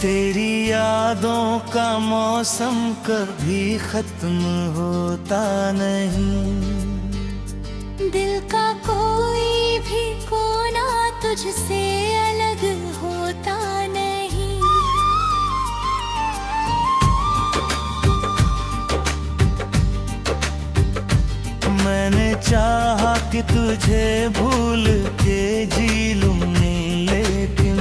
तेरी यादों का मौसम कभी खत्म होता नहीं। दिल का कोई भी कोना तुझसे अलग होता नहीं। मैंने चाहा कि तुझे भूल के जी लूं, लेकिन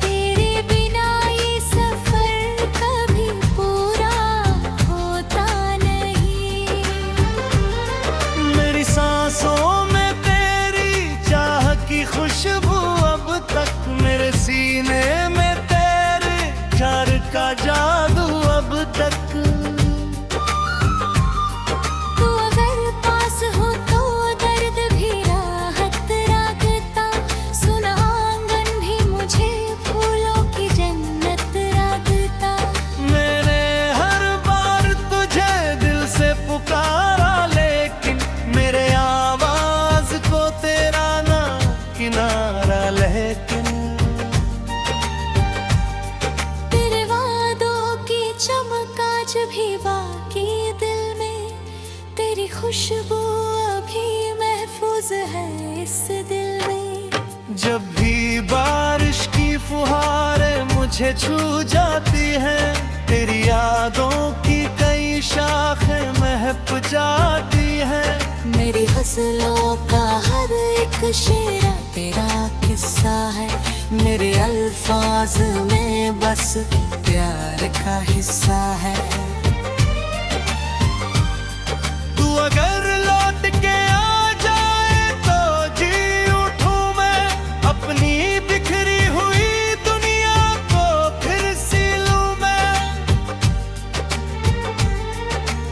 तेरे बिना ये सफर कभी पूरा होता नहीं। मेरी सांसों में तेरी चाह की खुशबू अब तक, मेरे सीने में तेरे प्यार का जादू अब तक। तू अगर पास हो तो दर्द भी राहत रागता, सुना आंगन भी मुझे फूलों की जन्नत रागता। मैंने हर बार तुझे दिल से पुकारा, लेकिन मेरे आवाज को तेरा ना किनारा। लेकिन तेरे वादों की चमक आज भी बाकी दिल में, तेरी खुशबू अभी महफूज है इस दिल में। जब भी बारिश की फुहारें मुझे छू जाती हैं, तेरी यादों की कई शाखें महक जाती हैं। मेरी फसलों का हर एक शेरा तेरा किस्सा है, मेरे अल्फाज में बस प्यार का हिस्सा है। तू अगर लौट के आ जाए तो जी उठूं मैं, अपनी बिखरी हुई दुनिया को फिर सी लूं मैं।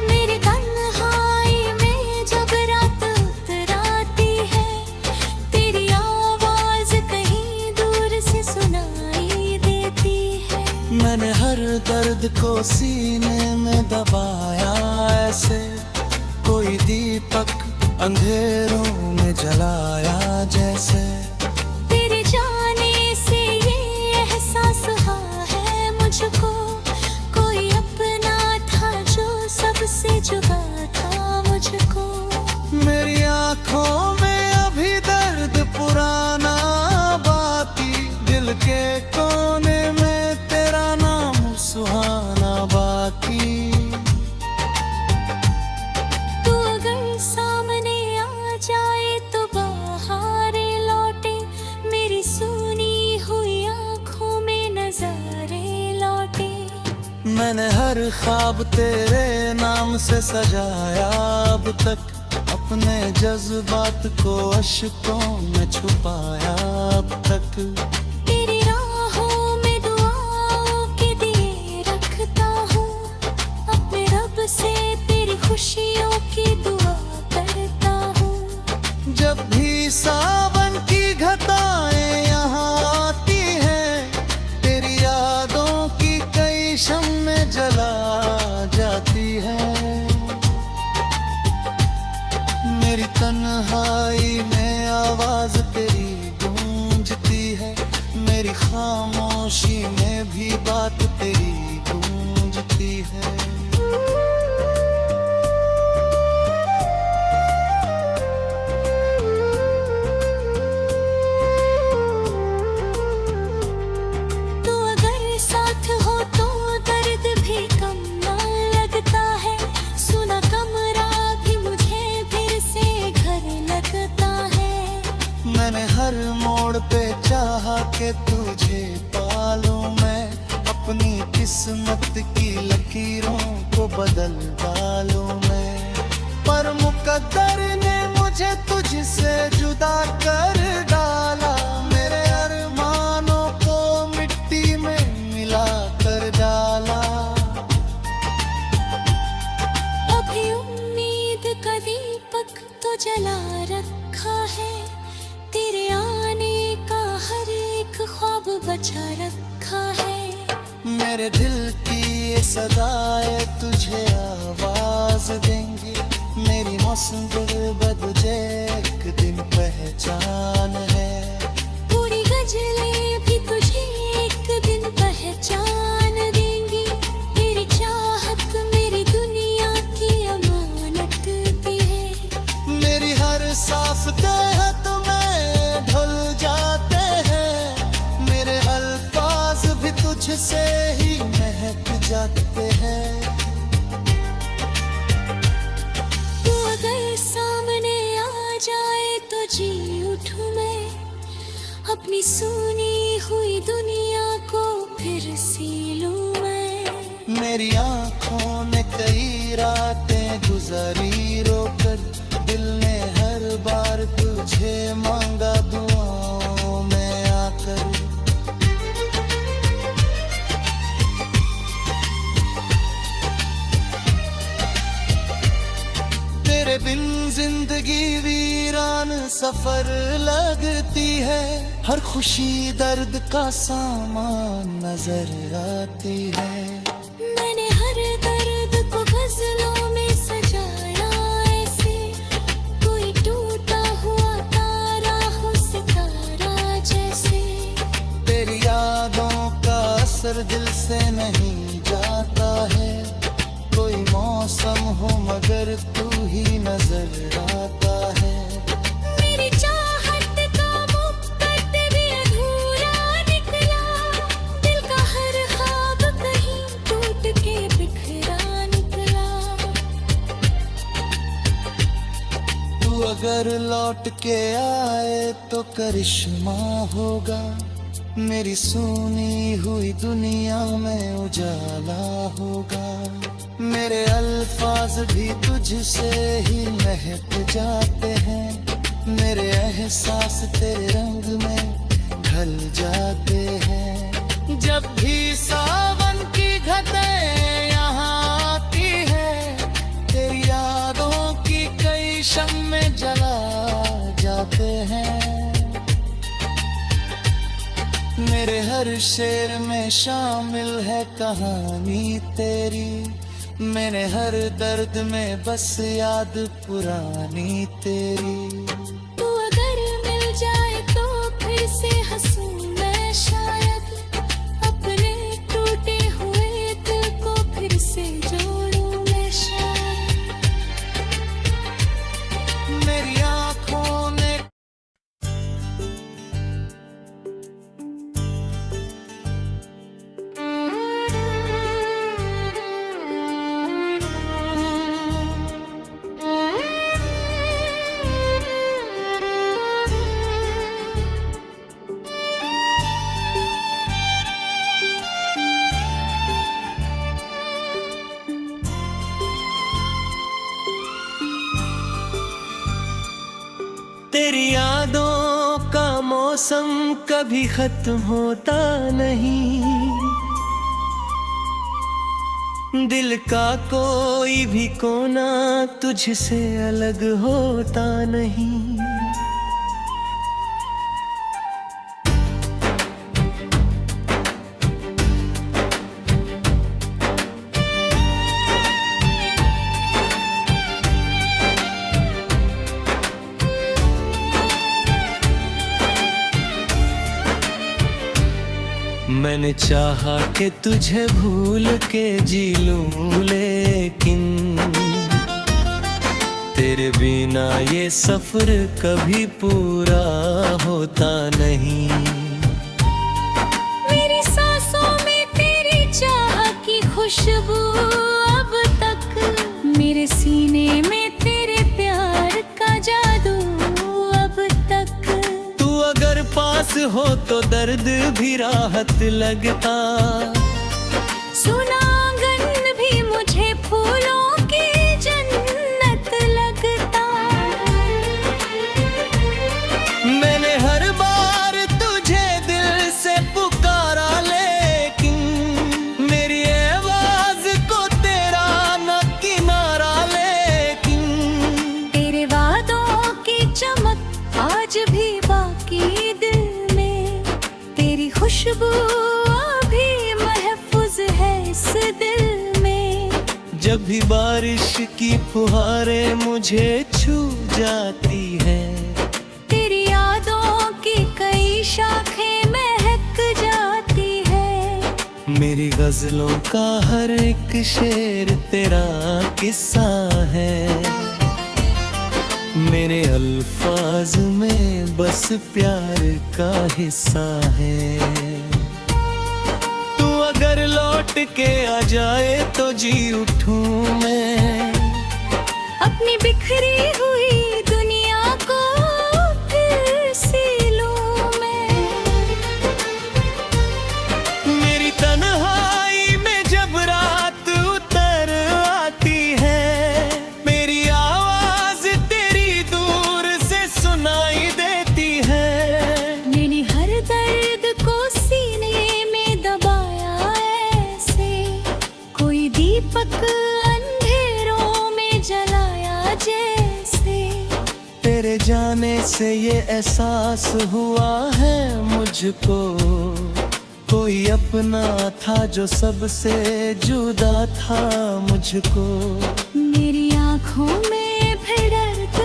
मेरी तन्हाई में जब रात उतराती है, तेरी आवाज कहीं दूर से सुनाई देती है। मैंने हर दर्द को सीने में दबाया ऐसे, कोई दीपक अंधेरों में जलाया जैसे। तेरे जाने से ये एहसास हुआ है मुझको, कोई अपना था जो सबसे जुदा था मुझको। मेरी आंखों में अभी दर्द पुराना बाकी, दिल के कोने में तेरा नाम सुहाना बाकी। तू अगर सामने आ जाए तो बहारे लौटे, मेरी सुनी हुई आंखों में नजारे लौटे। मैंने हर ख्वाब तेरे नाम से सजाया अब तक, अपने जज्बात को अश्कों में छुपाया अब तक। तेरी राहों में दुआओं के दिए रखता हूँ, अपने रब से तेरी खुशियों की दुआ करता हूँ। जब भी सावन की घटाएं यहाँ आती हैं, तेरी यादों की कई शम्में जला जाती हैं। मेरी तन्हाई में आवाज तेरी गूंजती है, मेरी खामोशी में भी बात तेरी गूंजती है। तू अगर साथ हो तो दर्द भी कम ना लगता है, सुना कमरा भी मुझे फिर से घर लगता है। मैंने हर मोड़ पे चाहा कि तुझे पालूं मैं, अपनी किस्मत की लकीरों को बदल डालूं मैं। पर मुकद्दर ने मुझे तुझसे जुदा कर डाला, मेरे अरमानों को मिट्टी में मिला कर डाला। अभी उम्मीद का दीपक तो जला रखा है, तेरे आने का हर एक ख्वाब बचा रखा है। मेरे दिल की ये सदाएं तुझे आवाज देंगी, मेरी मौसम बदले एक दिन पहचान है। पूरी गजलें भी तुझे जी उठूं मैं, अपनी सुनी हुई दुनिया को फिर सी लूं मैं। मेरी आँखों ने कई रातें गुजारी रोकर, दिल ने हर बार तुझे मांगा दुआओं में आकर। तेरे बिन जिंदगी वीरान सफर लगती है, हर खुशी दर्द का सामान नजर आती है। मैंने हर दर्द को गजलों में सजाया ऐसे, कोई टूटा हुआ तारा हो सितारा जैसे। तेरी यादों का असर दिल से नहीं जाता है, कोई मौसम हो मगर तू ही नजर आता है। मेरी चाहत का मुक्कत भी अधूरा निकला, दिल का हर ख्वाब कहीं टूट के बिखरा निकला। तू अगर लौट के आए तो करिश्मा होगा, मेरी सुनी हुई दुनिया में उजाला होगा। मेरे अल्फाज भी तुझसे ही महक जाते हैं, मेरे एहसास तेरे रंग में ढल जाते हैं। जब भी सावन की घटें यहाँ आती है, तेरी यादों की कई शम्मे जला जाते हैं। मेरे हर शेर में शामिल है कहानी तेरी, मेरे हर दर्द में बस याद पुरानी तेरी। तू अगर मिल जाए तो फिर से हंसूं मैं शायद, अपने टूटे हुए दिल को फिर से जोड़ूं मैं शायद। मेरी आँखों ने तेरी यादों का मौसम कभी खत्म होता नहीं, दिल का कोई भी कोना तुझसे अलग होता नहीं। मैंने चाहा कि तुझे भूल के जी लूं, लेकिन तेरे बिना ये सफर कभी पूरा होता नहीं। मेरी सांसों में तेरी चाह की खुशबू अब तक, मेरे सीने में तेरे प्यार का जादू अब तक। तू अगर पास हो तो दर्द भी राहत लगता, सुना आंगन भी मुझे फूलों की जन्नत लगता। मैंने हर बार तुझे दिल से पुकारा, लेकिन मेरी आवाज को तेरा न किनारा। लेकिन तेरे वादों की चमक आज भी बाकी दिल में, तेरी खुशबू अभी महफूज है इस दिल में। जब भी बारिश की फुहारें मुझे छू जाती है, तेरी यादों की कई शाखें महक जाती है। मेरी गजलों का हर एक शेर तेरा किस्सा है, मेरे अल्फाज में बस प्यार का हिस्सा है। तू अगर लौट के आ जाए तो जी उठूं मैं, अपनी बिखरी हुई दुनिया को जाने से ये एहसास हुआ है मुझको, कोई अपना था जो सबसे जुदा था मुझको। मेरी आँखों में फिर दर्द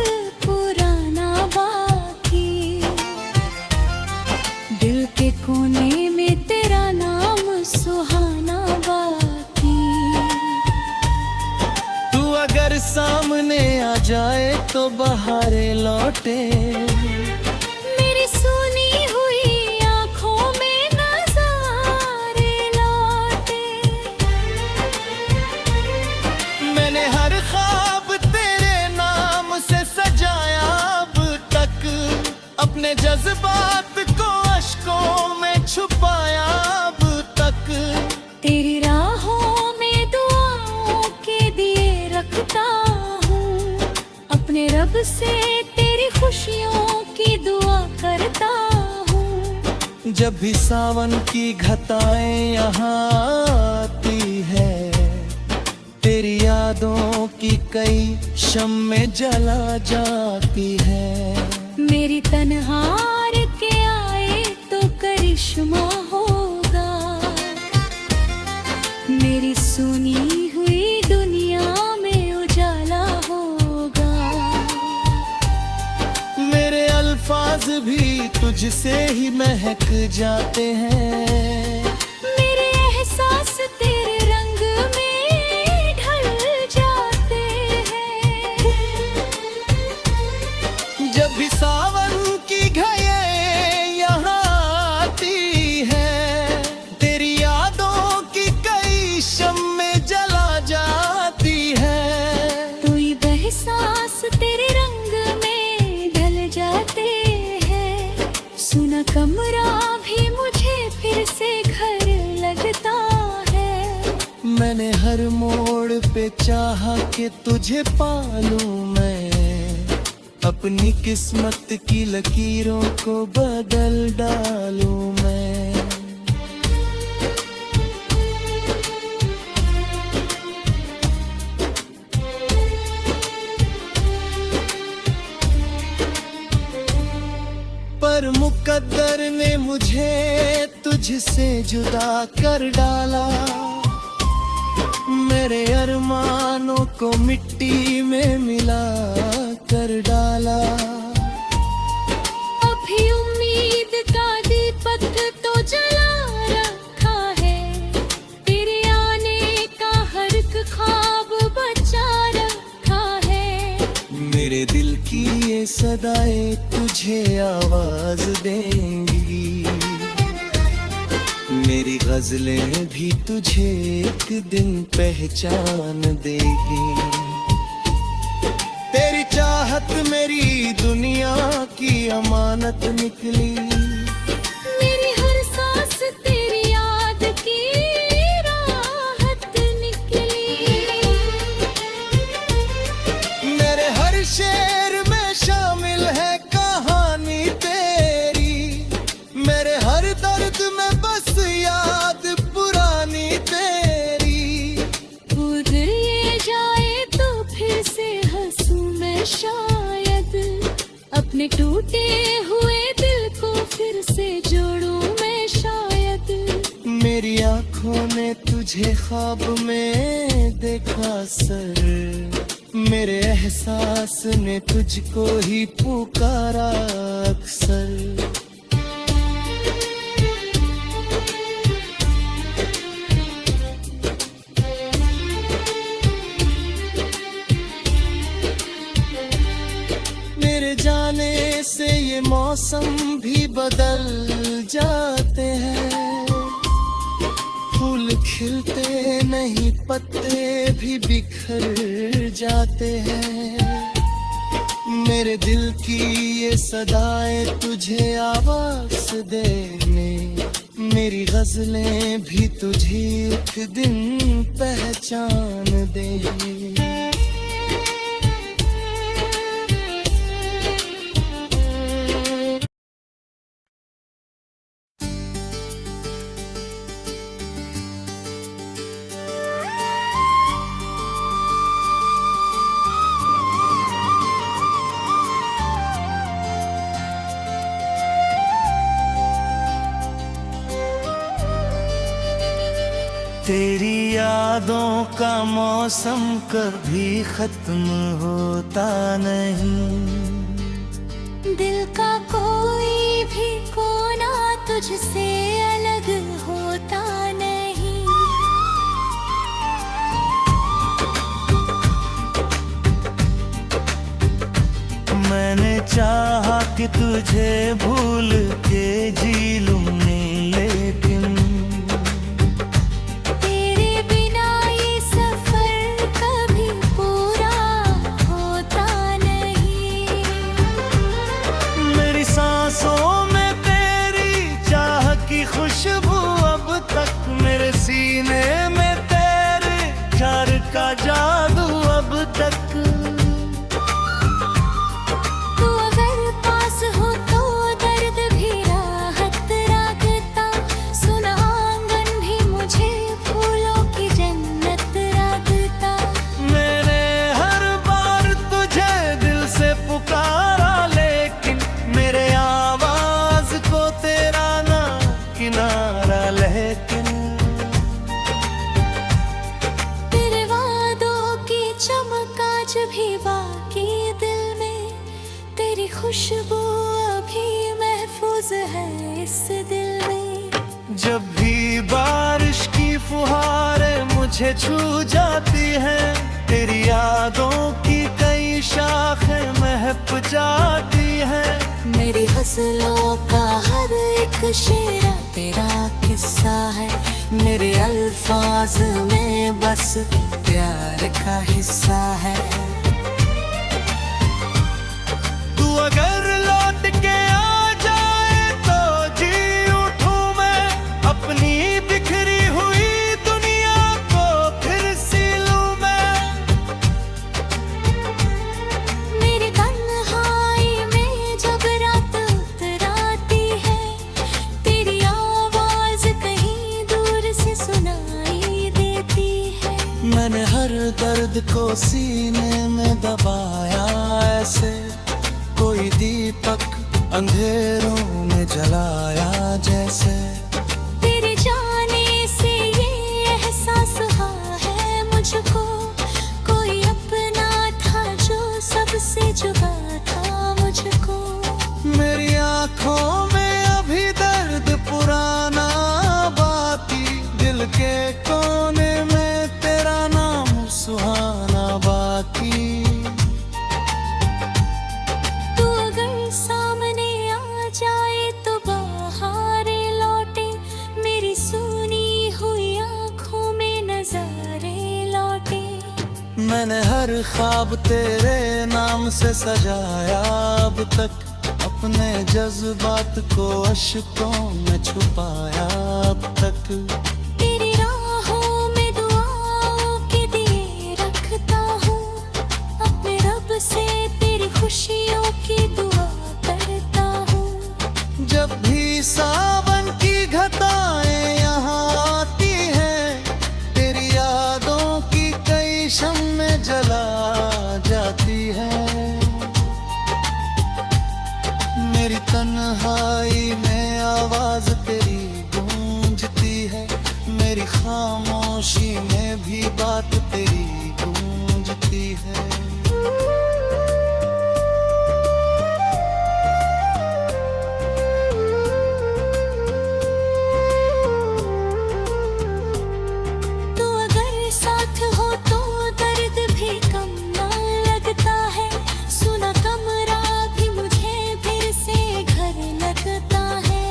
पुराना बाकी, दिल के कोने में तेरा नाम सुहाना बाकी। तू अगर सामने आ जाए तो बहारे लौटे, मेरी सुनी हुई आँखों में नज़ारे लौटे। मैंने हर ख्वाब तेरे नाम से सजाया अब तक, अपने जज्बात को अश्कों में छुपाया अब तक। तेरी राहों में दुआओं के दिए रखता हूँ, अपने रब से तेरी खुशियों की दुआ करता हूँ। जब भी सावन की घटाएं यहाँ आती है, तेरी यादों की कई शम्में जला जाती है। मेरी तन्हार के आए तो करिश्मा होगा, मेरी सुनी हुई दुनिया में उजाला होगा। मेरे अल्फाज भी तुझसे ही महक जाते हैं, मेरे एहसास तेरे रंग में ढल जाते हैं। जब भी सावन की घाएं यहाँ आती है, तेरी यादों की कई शम्में जला जाती है। तो ये एहसास तेरे रंग में ढल जाते हैं। सुना कमरा भी मुझे फिर से घर लगता है। मैंने हर मोड़ पे चाहा कि तुझे पालूं मैं, अपनी किस्मत की लकीरों को बदल डालूं मैं। पर मुकद्दर ने मुझे तुझसे जुदा कर डाला, मेरे अरमानों को मिट्टी में मिला कर डाला। अभी उम्मीद का दीपक तो जला रखा है, तेरे आने का हर एक ख्वाब बचा रखा है। मेरे दिल की ये सदाएं तुझे आवाज देंगी, मेरी गजलें भी तुझे एक दिन पहचान देगी। तेरी चाहत मेरी दुनिया की अमानत निकली, मेरी हर सांस तेरी याद की राहत निकली। मेरे हर शेर में शामिल है कहानी तेरी, मेरे हर दर्द में बस याद पुरानी तेरी। उधर ये जाए तो फिर से हंसूं मैं शायद, अपने टूटे हुए दिल को फिर से जोड़ूं मैं शायद। मेरी आँखों ने तुझे ख्वाब में देखा सर, मेरे एहसास ने तुझको ही पुकारा अक्सर। मेरे जाने से ये मौसम भी बदल जाते हैं, फूल खिलते नहीं पत्ते भी बिखर जाते हैं। मेरे दिल की ये सदाएं तुझे आवाज देने, मेरी गजलें भी तुझे एक दिन पहचान देंगी। तेरी यादों का मौसम कभी खत्म होता नहीं। दिल का कोई भी कोना तुझसे अलग होता नहीं। मैंने चाहा कि तुझे भूल के जी लूं, लेकिन तेरे बिना ये सफर कभी पूरा होता नहीं। मेरी सांसों में तेरी चाह की खुशबू अब तक, मेरे सीने में तेरे प्यार का जादू अब तक। तेरे वादों की चमक आज भी बाकी दिल में, तेरी खुशबू अभी महफूज है इस दिल में। जब भी बारिश की फुहारें मुझे छू जाती हैं, तेरी यादों की कई शाखें महक जाती हैं। मेरी फसलों का हर एक शेरा तेरा किस्सा है, मेरे अल्फाज में बस प्यार का हिस्सा है। तू अगर लौट के आ जाए तो जी उठूं मैं, अपनी बिखरी हुई दुनिया को फिर सी लूं मैं। मेरी तन्हाई में जब रात उतर आती है, तेरी आवाज कहीं दूर से सुनाई देती है। मैंने हर दर्द को सीने में दबाया ऐसे, कोई दीपक अंधेरों में जलाया जैसे। तेरे जाने से ये एहसास हुआ है मुझको, कोई अपना था जो सबसे जुदा था मुझको। मेरी आँखों में अभी दर्द पुराना बाकी, दिल के कोने में तेरा नाम सुहाना बाकी। तू अगर सामने आ जाए तो बहारे लौटे, मेरी सुनी हुई आँखों में नजारे लौटे। मैंने हर ख्वाब तेरे नाम से सजाया अब तक, अपने जज्बात को अश्कों में छुपाया अब तक। तेरी राहों में दुआओं के दिए रखता हूँ, अपने रब से तेरी खुशियों की दुआ करता हूँ। जब भी सावन की घटाएं यहाँ आती हैं, तेरी यादों की कई शम्में जला जाती हैं। मेरी तन्हाई में आवाज तेरी गूंजती है, मेरी खामोशी में भी बात तेरी गूंजती है। तू अगर साथ हो तो दर्द भी कम ना लगता है, सुना कमरा भी मुझे फिर से घर लगता है।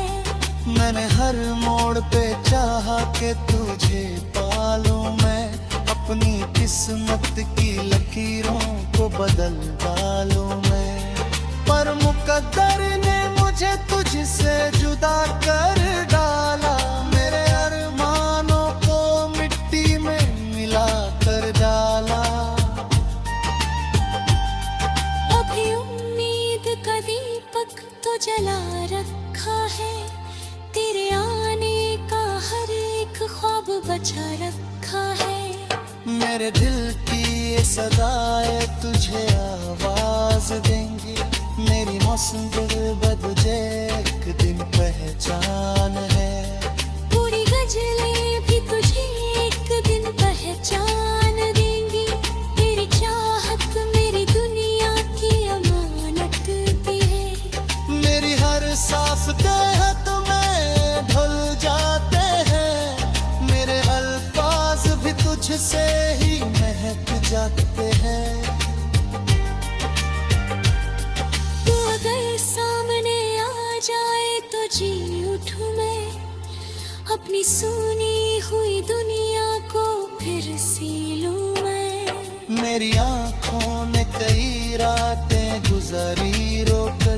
मैंने हर मोड़ पे चाहा कि तुझे पालूं मैं, अपनी किस्मत की लकीरों को बदल डालूं मैं। पर मुकद्दर ने मुझे तुझसे जुदा कर डाला, मेरे अरमानों को मिट्टी में मिला कर डाला। अभी उम्मीद का दीपक तो जला रखा है, तेरे आने का हर एक ख्वाब बचा रखा है। मेरे दिल की ये सदाएं तुझे आवाज देंगी, मेरी मौसम तुझे एक दिन पहचान है। पूरी गजलें भी तुझे एक अपनी सुनी हुई दुनिया को फिर सी लूं मैं। मेरी आँखों ने कई रातें गुजारी रोकर,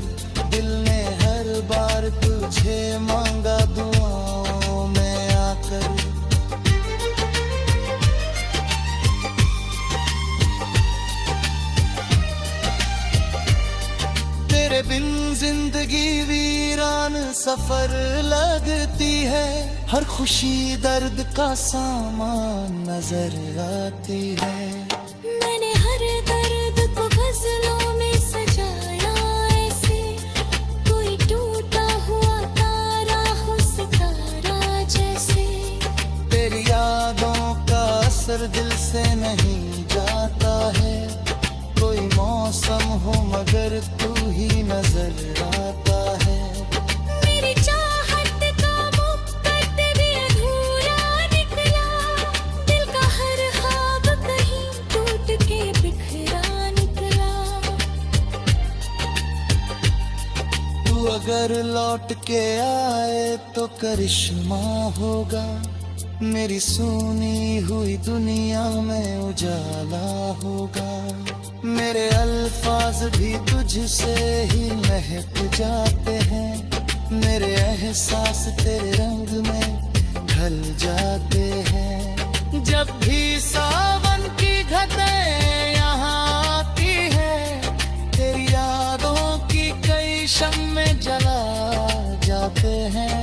दिल ने हर बार तुझे मांगा दुआओं में आकर। तेरे बिन जिंदगी वीरान सफर लगती है, हर खुशी दर्द का सामान नजर आती है। मैंने हर दर्द को गजलों में सजाया ऐसे, कोई टूटा हुआ तारा हो सितारा जैसे। तेरी यादों का असर दिल से नहीं जाता है, कोई मौसम हो मगर तू ही नजर आता है। मेरी चाहत का मुक्कत भी अधूरा निकला, दिल का हर ख्वाब कहीं टूट के बिखरा निकला। तू अगर लौट के आए तो करिश्मा होगा, मेरी सुनी हुई दुनिया में उजाला होगा। मेरे अल्फाज भी तुझसे ही महक जाते हैं, मेरे एहसास तेरे रंग में ढल जाते हैं। जब भी सावन की घटें यहाँ आती है, तेरी यादों की कई शम्मे जला जाते हैं।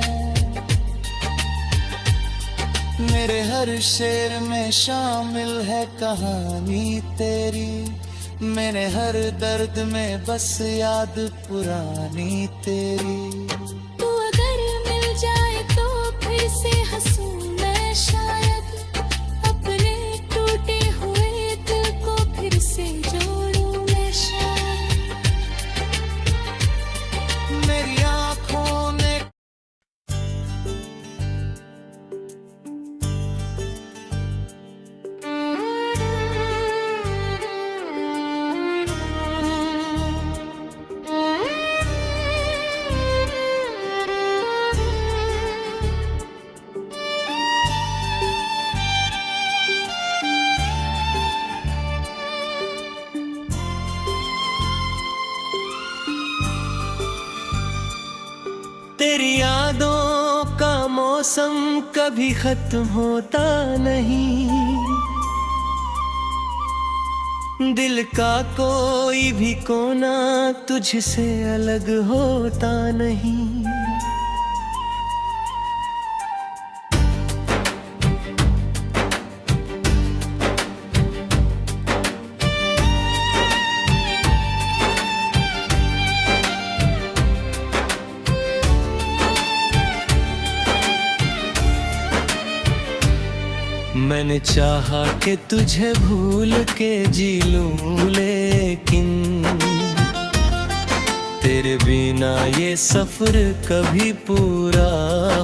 मेरे हर शेर में शामिल है कहानी तेरी, मेरे हर दर्द में बस याद पुरानी तेरी। तू अगर मिल जाए तो फिर से हंसूं मैं शायद, अपने टूटे हुए दिल को फिर से जोड़ूं मैं शायद। मेरी आँखों ने तेरी यादों का मौसम कभी खत्म होता नहीं, दिल का कोई भी कोना तुझसे अलग होता नहीं। मैंने चाहा कि तुझे भूल के जी लूं, लेकिन तेरे बिना ये सफर कभी पूरा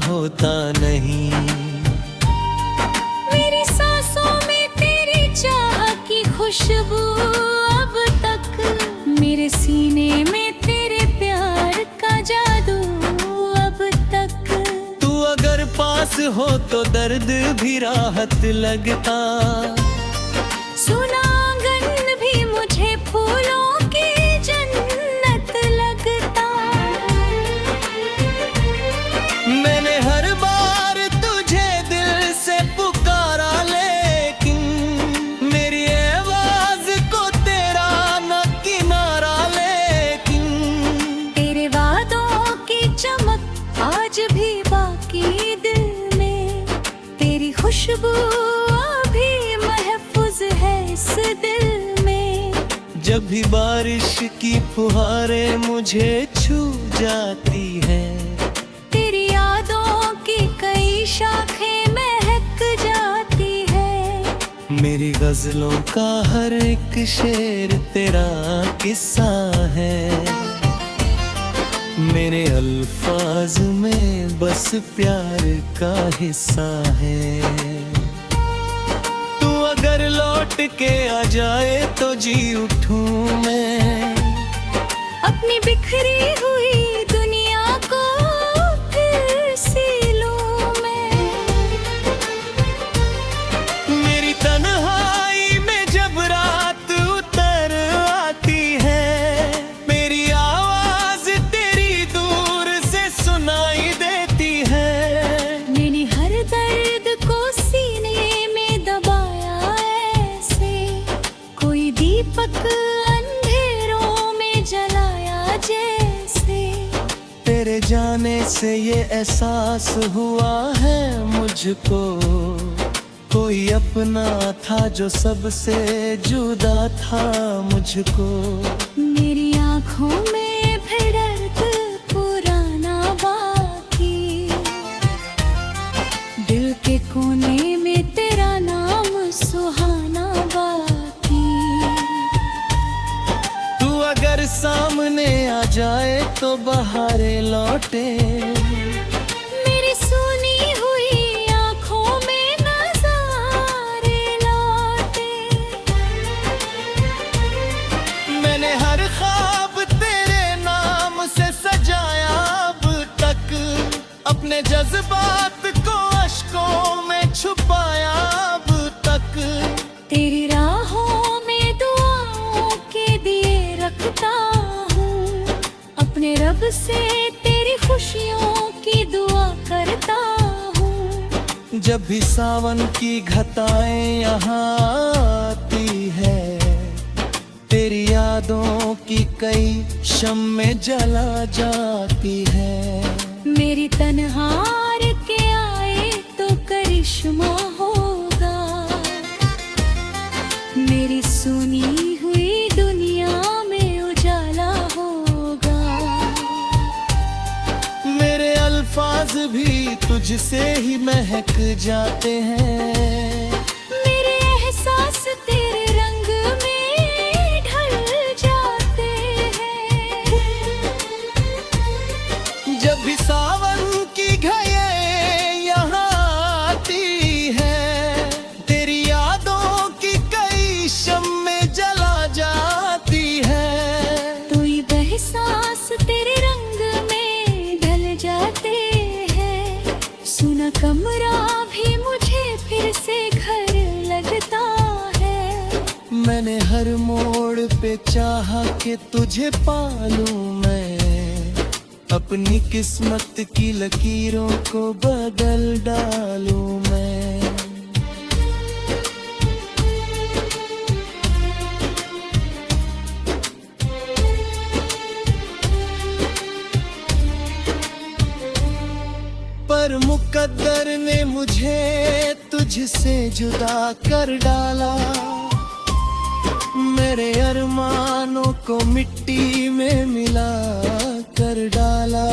होता नहीं। मेरी सांसों में तेरी चाह की खुशबू अब तक, मेरे सीने में तेरे प्यार का जादू अब तक। तू अगर पास हो तो दर्द भी राहत लगता, सुना आंगन भी मुझे फूलों की जन्नत लगता। मैंने हर बार तुझे दिल से पुकारा, लेकिन मेरी आवाज को तेरा न किनारा। लेकिन तेरे वादों की चमक आज भी बाकी दिल में, तेरी खुशबू अभी महफूज है इस दिल में। जब भी बारिश की फुहारें मुझे छू जाती है, तेरी यादों की कई शाखें महक जाती है। मेरी गजलों का हर एक शेर तेरा किस्सा है, मेरे अल्फाज में बस प्यार का हिस्सा है। तू अगर लौट के आ जाए तो जी उठूं मैं, अपनी बिखरी हुई दुनिया को फिर सी लूं मैं। तेरे जाने से ये एहसास हुआ है मुझको, कोई अपना था जो सबसे जुदा था मुझको। मेरी आँखों में फिर दर्द पुराना बाकी, दिल के कोने में तेरा नाम सुहाना बाकी। तू अगर सामने आ जाए तो बहारे लौटे, मेरी सुनी हुई आँखों में नज़ारे लौटे। मैंने हर ख्वाब तेरे नाम से सजाया अब तक, अपने जज्बात को अश्कों में छुपाया अब तक। तेरी राहों में दुआओं के दिए रखता हूँ, अपने रब से तेरी खुशियों की दुआ करता हूँ। जब भी सावन की घटाएं यहाँ आती है, तेरी यादों की कई शम्में जला जाती है। मेरी तन्हार के आए तो करिश्मा होगा, मेरी सुनी हुई दुनिया में उजाला होगा। मेरे अल्फाज भी तुझसे ही महक जाते हैं, मेरे एहसास तेरे रंग में ढल जाते हैं। जब भी सावन की घाएं यहाँ आती है, तेरी यादों की कई शम्में जला जाती है। तो ये एहसास तेरे रंग में ढल जाते हैं। सुना कमरा भी मुझे फिर से घर लगता है। मैंने हर मोड़ पे चाहा कि तुझे पालूं मैं, अपनी किस्मत की लकीरों को बदल डालूं मैं। पर मुकद्दर ने मुझे तुझसे जुदा कर डाला, मेरे अरमानों को मिट्टी में मिला कर डाला।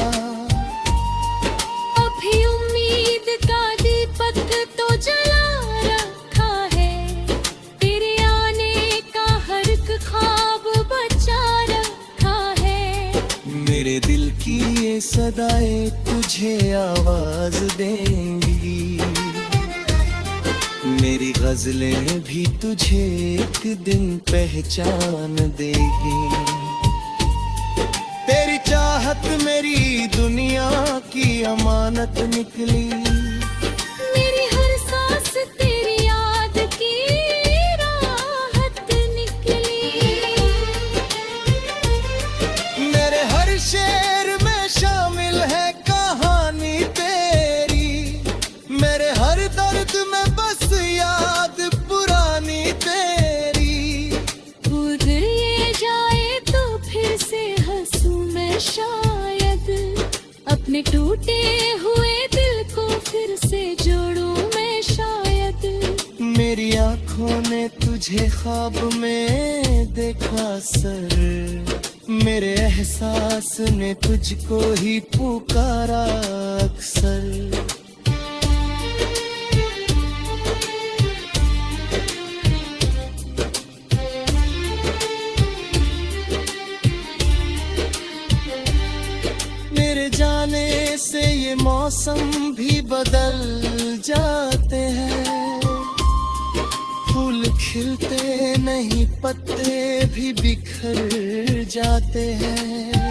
अभी उम्मीद का दीपक तो जला रखा है, तेरे आने का हर एक ख्वाब बचा रखा है। मेरे दिल की ये सदाएं तुझे आवाज देंगी, मेरी गजलें भी तुझे एक दिन पहचान देगी। तेरी चाहत मेरी दुनिया की अमानत निकली, मेरी हर सांस तेरी याद की राहत निकली। मेरे हर शेर में शामिल है कहानी तेरी, मेरे हर दर्द में बस याद पुरानी तेरी। गुजर ये जाए तो फिर से हंसूं मैं शायद, अपने टूटे हुए दिल को फिर से जोड़ूं मैं शायद। मेरी आंखों ने तुझे ख्वाब में देखा सर, मेरे एहसास ने तुझको ही पुकारा अक्सर। मेरे जाने से ये मौसम भी बदल जाते हैं, फूल खिलते नहीं पत्ते भी बिखर जाते हैं।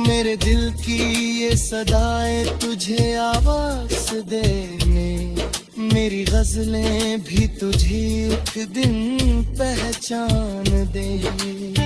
मेरे दिल की ये सदाएं तुझे आवाज देने, मेरी गजलें भी तुझे एक दिन पहचान देंगी।